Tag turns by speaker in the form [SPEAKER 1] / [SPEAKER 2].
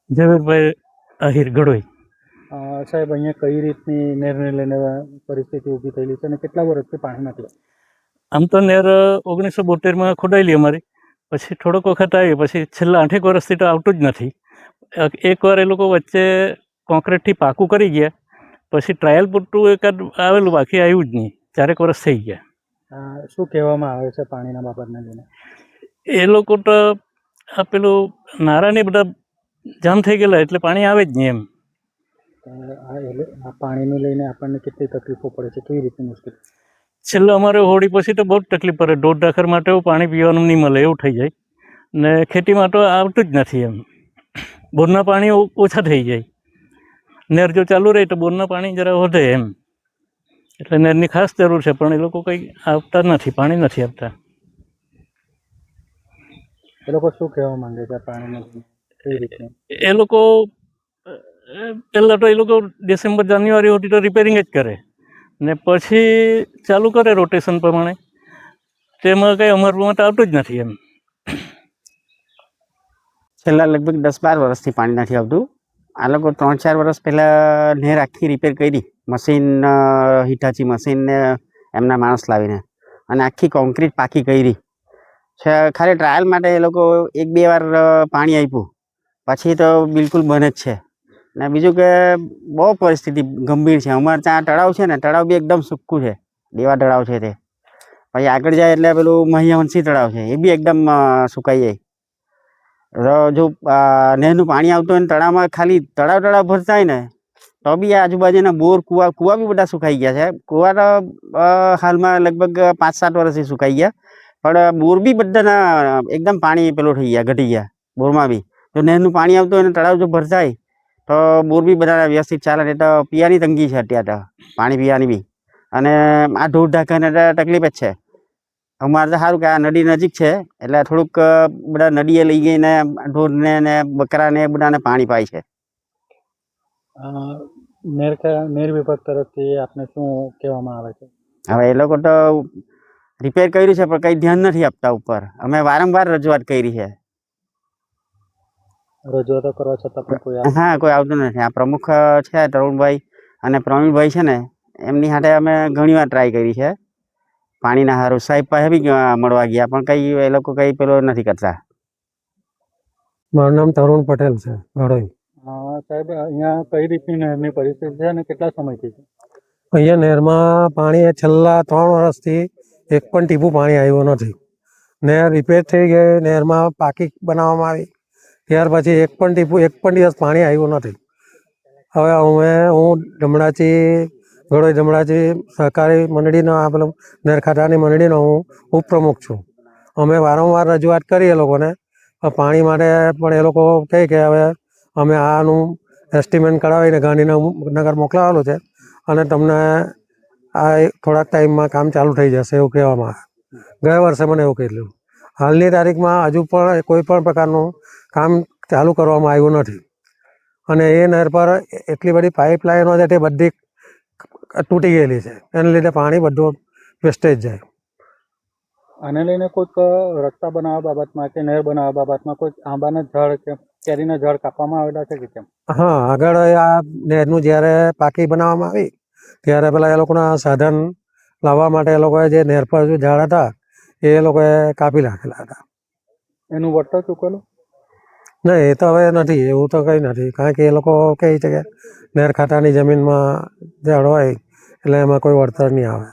[SPEAKER 1] ઝવેરભાઈ આહિર ગઢોઈ.
[SPEAKER 2] સાહેબ, અહીંયા કઈ રીતની નહેરને લઈને પરિસ્થિતિ ઊભી થયેલી છે અને કેટલા વર્ષથી પાણી નથી?
[SPEAKER 1] આમ તો નહેર 1972માં ખોદાયેલી અમારી, પછી થોડોક વખત આવી, પછી છેલ્લા 8 વર્ષથી તો આવતું જ નથી. એકવાર એ લોકો વચ્ચે કોન્ક્રીટથી પાકું કરી ગયા, પછી ટ્રાયલ પૂરતું એકાદ આવેલું, બાકી આવ્યું જ નહીં. 4 વર્ષ થઈ ગયા.
[SPEAKER 2] શું કહેવામાં આવે છે પાણીના બાબતને લઈને?
[SPEAKER 1] એ લોકો તો આ પેલું નારાને બધા જામ થઈ ગયેલા, એટલે પાણી આવે જ નહીં એમ.
[SPEAKER 2] આ પાણીને લઈને આપણને કેટલી તકલીફો પડે છે, કેવી રીતે મુશ્કેલ?
[SPEAKER 1] છેલ્લે અમારે હોળી પછી તો બહુ જ તકલીફ પડે. ઢોર ઢાખર માટે પાણી પીવાનું નહીં મળે એવું થઈ જાય, ને ખેતીમાં તો આવતું જ નથી એમ. બોરના પાણી ઓછા થઈ જાય. નહેર જો ચાલુ રહે તો બોરના પાણી જરા વધે એમ. એટલે નહેરની ખાસ જરૂર છે, પણ એ લોકો કંઈ આવતા નથી, પાણી નથી આપતા.
[SPEAKER 2] એ લોકો શું કહેવા માંગે છે પાણીને કેવી રીતે?
[SPEAKER 1] એ લોકો પહેલાં તો એ લોકો ડિસેમ્બર જાન્યુઆરી સુધી તો રિપેરિંગ જ કરે, ને પછી ચાલુ કરે રોટેશન પ્રમાણે. તેમાં કંઈ અમારું તો આવતું જ નથી એમ.
[SPEAKER 3] છેલ્લા લગભગ 10-12 વર્ષથી પાણી નથી આવતું. આ લોકો 3-4 વર્ષ પહેલાં નહેર આખી રિપેર કરી, મશીન, હિટાચી મશીનને એમના માણસ લાવીને, અને આખી કોન્ક્રીટ પાકી કરી છે. ખાલી ટ્રાયલ માટે એ લોકો 1-2 વાર પાણી આપ્યું, પછી તો બિલકુલ બંધ જ છે. ને બીજું કે બહુ પરિસ્થિતિ ગંભીર છે. અમારે ત્યાં તળાવ છે ને, તળાવ બી એકદમ સૂકું છે, દેવા તળાવ છે તે. પછી આગળ જાય એટલે પેલું મહિયાવંશી તળાવ છે, એ બી એકદમ સુકાઈ જાય. જો નહેરનું પાણી આવતું હોય ને તળાવમાં, ખાલી તળાવ ભરતા હોય ને તો બી આજુબાજુના બોર, કૂવા બી બધા સુકાઈ ગયા છે. કૂવા તો હાલમાં લગભગ 5-7 વર્ષથી સુકાઈ ગયા, પણ બોર બી બધાના એકદમ પાણી પેલું થઈ ગયા, ઘટી ગયા બોરમાં બી. જો નહેરનું પાણી આવતું હોય ને તળાવ જો ભરતા હોય તો બોર બી બધા વ્યવસ્થિત ચાલે. નહીં તો પીવાની તંગી છે અત્યારે તો, પાણી પીવાની બી. અને આ ઢોર ઢાંખરને તકલીફ જ છે. અમારે તો સારું કે આ નદી નજીક છે, એટલે થોડુંક બધા નદીએ લઈ ગઈને ઢોરને ને બકરાને બધાને પાણી પાય છે.
[SPEAKER 2] નહેર વિભાગ તરફથી આપને શું કહેવામાં આવે છે?
[SPEAKER 3] હવે એ લોકો તો રિપેર કર્યું છે, પણ કંઈ ધ્યાન નથી આપતા ઉપર. અમે વારંવાર રજૂઆત કરી છે.
[SPEAKER 2] રજૂઆતો કરવા છતાં પણ કોઈ
[SPEAKER 3] કોઈ આવતું નથી. આ પ્રમુખ છે તરુણભાઈ અને પ્રવીણભાઈ છે ને, એમની સાથે અમે ઘણીવાર ટ્રાય કરી છે પાણીના હારું. સાહેબ પાસે બી મળવા ગયા, પણ કંઈ એ લોકો કંઈ પેલો નથી કરતા.
[SPEAKER 4] મારું નામ તરુણ પટેલ છે, ગઢોઈ.
[SPEAKER 2] સાહેબ, અહીંયા કઈ રીતની નહેરની પરિસ્થિતિ છે અને કેટલા સમયથી છે?
[SPEAKER 4] અહીંયા નહેરમાં પાણી છેલ્લા 3 વર્ષથી એક પણ ટીપું પાણી આવ્યું નથી. નહેર રિપેર થઈ ગઈ, નહેરમાં પાકી બનાવવામાં આવી, ત્યાર પછી એક પણ દિવસ પાણી આવ્યું નથી. હવે હું ગઢોઈ ધમડાચી સહકારી મંડળીનો, આ પેલો નહેર ખાતાની મંડળીનો હું ઉપપ્રમુખ છું. અમે વારંવાર રજૂઆત કરી એ લોકોને, પાણી માટે, પણ એ લોકો કહે કે હવે અમે આનું એસ્ટિમેટ કરાવીને ગાંધીનગર મોકલાવેલું છે અને તમને આ થોડાક ટાઈમમાં કામ ચાલુ થઈ જશે એવું કહેવામાં આવે. ગયા વર્ષે મને એવું કહેલું. હાલની તારીખમાં હજુ પણ કોઈ પણ પ્રકારનું કામ ચાલુ કરવામાં આવ્યું નથી. અને એ નહેર પર એટલી બધી પાઇપલાઇનો છે તે બધી તૂટી ગયેલી છે, એને લીધે પાણી બધું વેસ્ટેજ જાય.
[SPEAKER 2] આને લઈને કોઈક રસ્તા બનાવવા બાબતમાં કે નહેર બનાવવા બાબતમાં કોઈ આંબાના ઝાડ કે કેરીના ઝાડ કાપવામાં આવેલા છે કે કેમ?
[SPEAKER 4] હા, આગળ આ નહેરનું જ્યારે પાકી બનાવવામાં આવી ત્યારે પેલા એ લોકોના સાધન લાવવા માટે એ લોકોએ જે નહેર પર જે ઝાડ હતા એ લોકોએ કાપી નાખેલા હતા.
[SPEAKER 2] એનું વળતર ચૂકવેલું?
[SPEAKER 4] નહીં, એ તો હવે નથી, એવું તો કંઈ નથી. કારણ કે એ લોકો કહે છે કે નહેર ખાતાની જમીનમાં ઝાડ હોય એટલે એમાં કોઈ વળતર નહીં આવે.